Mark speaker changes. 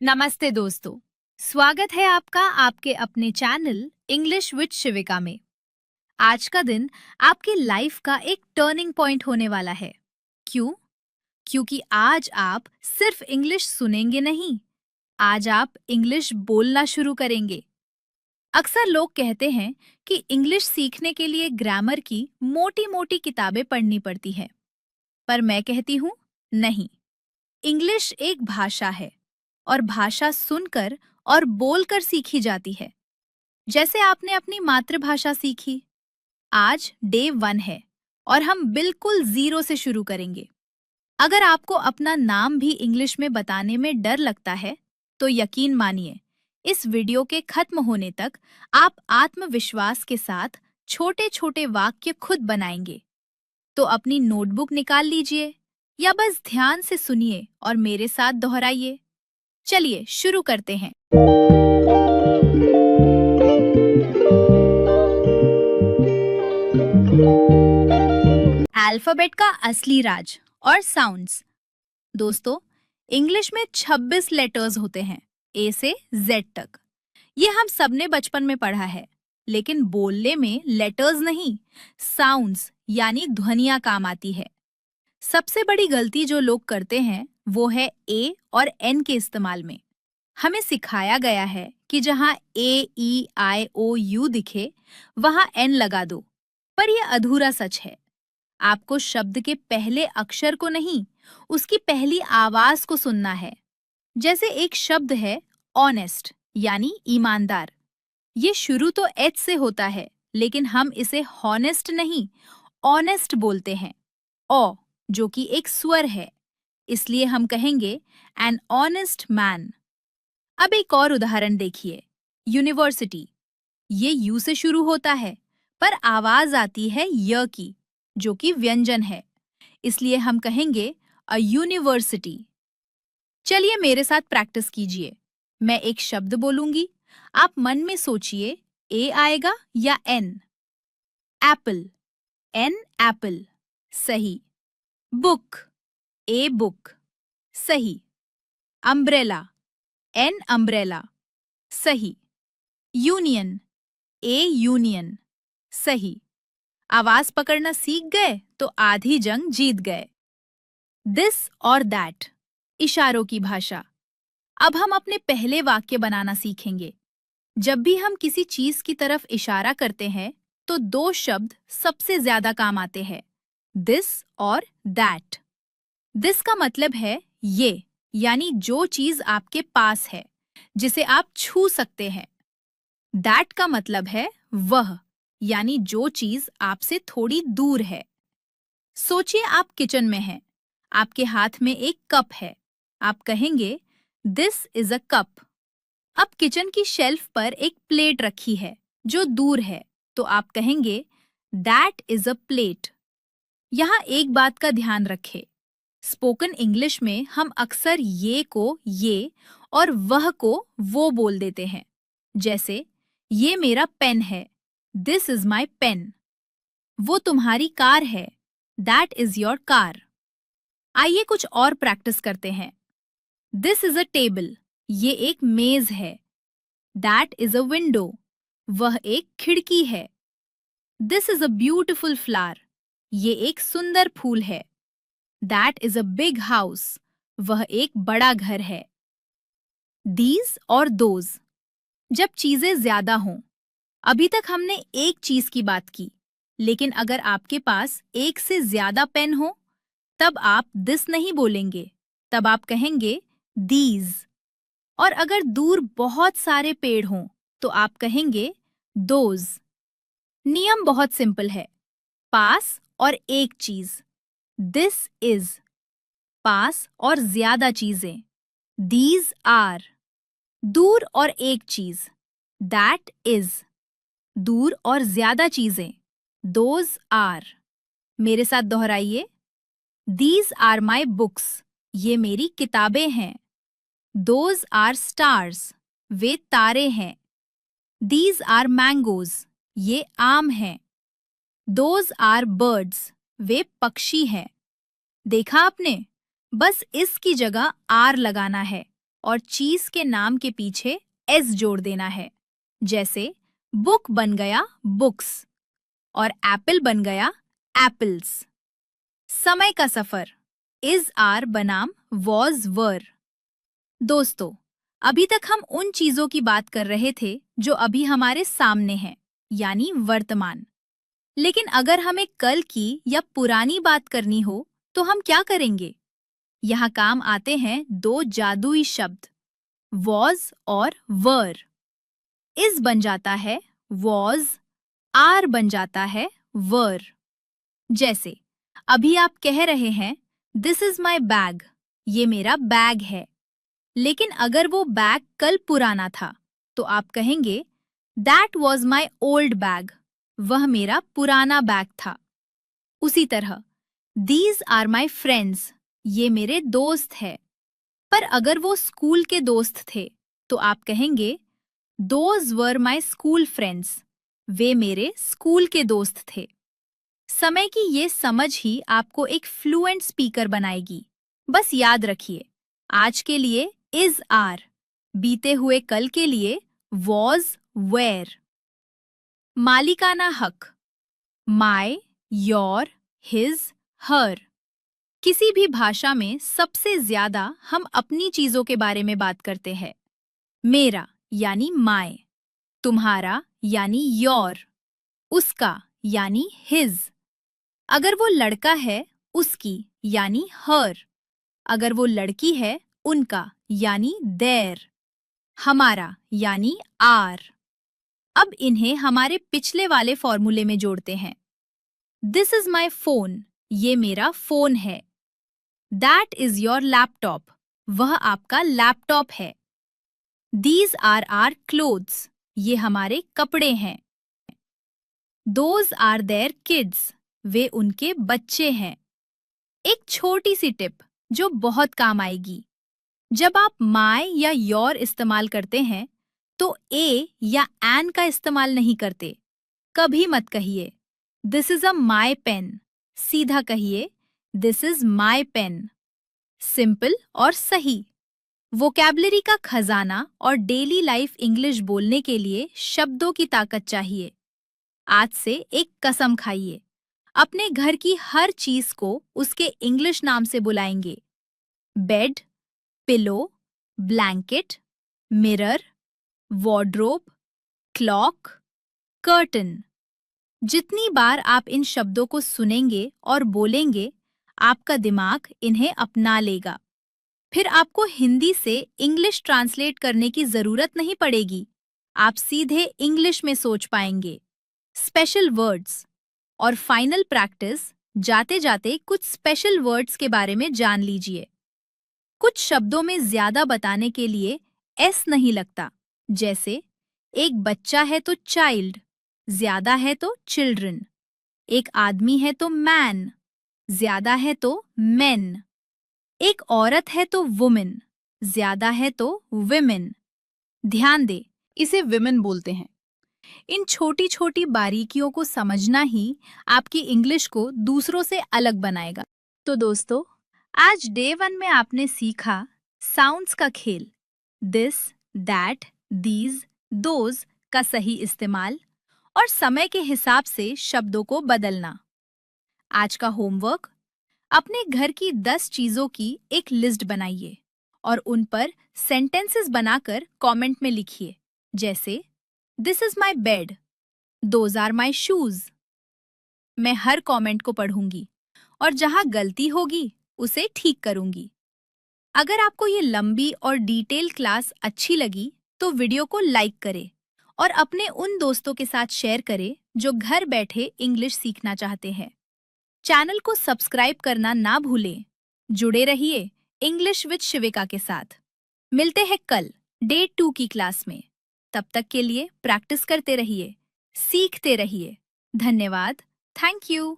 Speaker 1: नमस्ते दोस्तों। स्वागत है आपका आपके अपने चैनल इंग्लिश विद शिविका में। आज का दिन आपकी लाइफ का एक टर्निंग पॉइंट होने वाला है। क्यों? क्योंकि आज आप सिर्फ इंग्लिश सुनेंगे नहीं, आज आप इंग्लिश बोलना शुरू करेंगे। अक्सर लोग कहते हैं कि इंग्लिश सीखने के लिए ग्रामर की मोटी-मोटी किताबें पढ़नी पड़ती है, पर मैं कहती हूँ नहीं। इंग्लिश एक भाषा है और भाषा सुनकर और बोलकर सीखी जाती है। जैसे आपने अपनी मातृभाषा सीखी, आज डे 1 है और हम बिल्कुल जीरो से शुरू करेंगे। अगर आपको अपना नाम भी इंग्लिश में बताने में डर लगता है, तो यकीन मानिए, इस वीडियो के खत्म होने तक आप आत्मविश्वास के साथ छोटे-छोटे वाक्य खुद बनाएंगे। तो अपनी नोटबुक निकाल लीजिए या बस ध्यान से सुनिए और मेरे साथ दोहराइए। चलिए शुरू करते हैं। अल्फाबेट का असली राज और साउंड्स। दोस्तों, इंग्लिश में 26 लेटर्स होते हैं, ए से जेड तक। ये हम सबने बचपन में पढ़ा है, लेकिन बोलने में लेटर्स नहीं, साउंड्स यानी ध्वनियां काम आती है। सबसे बड़ी गलती जो लोग करते हैं वो है ए और एन के इस्तेमाल में। हमें सिखाया गया है कि जहां ए, ई, आई, ओ, यू दिखे वहां एन लगा दो, पर यह अधूरा सच है। आपको शब्द के पहले अक्षर को नहीं, उसकी पहली आवाज को सुनना है। जैसे एक शब्द है ऑनेस्ट यानी ईमानदार। ये शुरू तो एच से होता है, लेकिन हम इसे हॉनेस्ट नहीं, ऑनेस्ट बोलते हैं। ओ जो कि एक स्वर है, इसलिए हम कहेंगे एन ऑनेस्ट मैन। अब एक और उदाहरण देखिए, यूनिवर्सिटी। ये यू से शुरू होता है, पर आवाज आती है य की, जो कि व्यंजन है, इसलिए हम कहेंगे अ यूनिवर्सिटी। चलिए मेरे साथ प्रैक्टिस कीजिए। मैं एक शब्द बोलूंगी, आप मन में सोचिए ए आएगा या एन। एप्पल, एन एप्पल, सही। बुक, ए बुक, सही। अम्ब्रेला, एन अम्ब्रेला, सही। यूनियन, ए यूनियन, सही। आवाज पकड़ना सीख गए तो आधी जंग जीत गए। दिस और दैट, इशारों की भाषा। अब हम अपने पहले वाक्य बनाना सीखेंगे। जब भी हम किसी चीज की तरफ इशारा करते हैं, तो दो शब्द सबसे ज्यादा काम आते हैं, दिस और दैट। दिस का मतलब है ये, यानी जो चीज आपके पास है, जिसे आप छू सकते हैं। दैट का मतलब है वह, यानी जो चीज आपसे थोड़ी दूर है। सोचिए आप किचन में हैं, आपके हाथ में एक कप है, आप कहेंगे दिस इज अ कप। अब किचन की शेल्फ पर एक प्लेट रखी है जो दूर है, तो आप कहेंगे दैट इज अ प्लेट। यहाँ एक बात का ध्यान रखें, स्पोकन इंग्लिश में हम अक्सर ये को ये और वह को वो बोल देते हैं। जैसे ये मेरा पेन है, दिस इज माई पेन। वो तुम्हारी कार है, दैट इज योर कार। आइए कुछ और प्रैक्टिस करते हैं। दिस इज अ टेबल, ये एक मेज है। दैट इज अ विंडो, वह एक खिड़की है। This is a beautiful flower, ये एक सुंदर फूल है। That is a big house, वह एक बड़ा घर है। दीज और दोज, जब चीजें ज्यादा हों। अभी तक हमने एक चीज की बात की, लेकिन अगर आपके पास एक से ज्यादा पेन हो, तब आप दिस नहीं बोलेंगे, तब आप कहेंगे दीज। और अगर दूर बहुत सारे पेड़ हों, तो आप कहेंगे दोज। नियम बहुत सिंपल है, पास और एक चीज, दिस इज। पास और ज्यादा चीजें, दीज आर। दूर और एक चीज, दैट इज। दूर और ज्यादा चीजें, दोज आर। मेरे साथ दोहराइए, दीज आर माई बुक्स, ये मेरी किताबें हैं। दोज आर स्टार्स, वे तारे हैं। दीज आर मैंगोज, ये आम हैं। दोज आर बर्ड्स, वे पक्षी हैं। देखा आपने, बस इस की जगह आर लगाना है। और चीज के नाम के पीछे एस जोड़ देना है। जैसे बुक बन गया बुक्स और एप्पल बन गया एप्पल्स। समय का सफर इज आर बनाम वॉज वर। दोस्तों, अभी तक हम उन चीजों की बात कर रहे थे जो अभी हमारे सामने हैं, यानी वर्तमान। लेकिन अगर हमें कल की या पुरानी बात करनी हो तो हम क्या करेंगे? यहाँ काम आते हैं दो जादुई शब्द, वॉज और वर। इज बन जाता है वॉज, आर बन जाता है वर। जैसे अभी आप कह रहे हैं दिस इज माई बैग, ये मेरा बैग है। लेकिन अगर वो बैग कल पुराना था तो आप कहेंगे that was my old bag, वह मेरा पुराना बैग था। उसी तरह दीज आर माई फ्रेंड्स, ये मेरे दोस्त है। पर अगर वो स्कूल के दोस्त थे तो आप कहेंगे those were my school friends, वे मेरे स्कूल के दोस्त थे। समय की ये समझ ही आपको एक फ्लुएंट स्पीकर बनाएगी। बस याद रखिए, आज के लिए इज आर, बीते हुए कल के लिए वॉज वेयर। मालिकाना हक माय, योर, हिज, हर। किसी भी भाषा में सबसे ज्यादा हम अपनी चीजों के बारे में बात करते हैं। मेरा यानी माय, तुम्हारा यानी योर, उसका यानी हिज। अगर वो लड़का है उसकी यानी हर, अगर वो लड़की है उनका यानी देयर, हमारा यानी आर। अब इन्हें हमारे पिछले वाले फॉर्मूले में जोड़ते हैं। दिस इज माई फोन, ये मेरा फोन है। दैट इज योर लैपटॉप, वह आपका लैपटॉप है। दीज आर आर क्लोथ्स, ये हमारे कपड़े हैं। दोज आर देयर किड्स, वे उनके बच्चे हैं। एक छोटी सी टिप जो बहुत काम आएगी, जब आप माय या योर इस्तेमाल करते हैं तो ए या एन का इस्तेमाल नहीं करते। कभी मत कहिए this is a my pen, सीधा कहिए this is my pen. Simple और सही। वोकैबुलरी का खजाना और डेली लाइफ इंग्लिश बोलने के लिए शब्दों की ताकत चाहिए। आज से एक कसम खाइए, अपने घर की हर चीज को उसके इंग्लिश नाम से बुलाएंगे। Bed, pillow, blanket, mirror, wardrobe, clock, curtain. जितनी बार आप इन शब्दों को सुनेंगे और बोलेंगे, आपका दिमाग इन्हें अपना लेगा। फिर आपको हिंदी से इंग्लिश ट्रांसलेट करने की जरूरत नहीं पड़ेगी। आप सीधे इंग्लिश में सोच पाएंगे। स्पेशल वर्ड्स और फाइनल प्रैक्टिस, जाते जाते कुछ स्पेशल वर्ड्स के बारे में जान लीजिए। कुछ शब्दों में ज्यादा बताने के लिए एस नहीं लगता, जैसे एक बच्चा है तो चाइल्ड, ज्यादा है तो चिल्ड्रन। एक आदमी है तो मैन, ज्यादा है तो मेन। एक औरत है तो वुमेन, ज्यादा है तो विमेन। ध्यान दे, इसे विमेन बोलते हैं। इन छोटी छोटी बारीकियों को समझना ही आपकी इंग्लिश को दूसरों से अलग बनाएगा। तो दोस्तों, आज डे 1 में आपने सीखा साउंड्स का खेल, दिस, दैट, दीज, दोज का सही इस्तेमाल और समय के हिसाब से शब्दों को बदलना। आज का होमवर्क, अपने घर की 10 चीजों की एक लिस्ट बनाइए और उन पर सेंटेंसेस बनाकर कमेंट में लिखिए। जैसे this is my bed, those are my shoes. मैं हर कमेंट को पढ़ूंगी और जहां गलती होगी उसे ठीक करूंगी। अगर आपको ये लंबी और डिटेल क्लास अच्छी लगी तो वीडियो को लाइक करें और अपने उन दोस्तों के साथ शेयर करें जो घर बैठे इंग्लिश सीखना चाहते हैं। चैनल को सब्सक्राइब करना ना भूलें। जुड़े रहिए इंग्लिश विद शिविका के साथ। मिलते हैं कल डे 2 की क्लास में। तब तक के लिए प्रैक्टिस करते रहिए, सीखते रहिए। धन्यवाद। Thank you.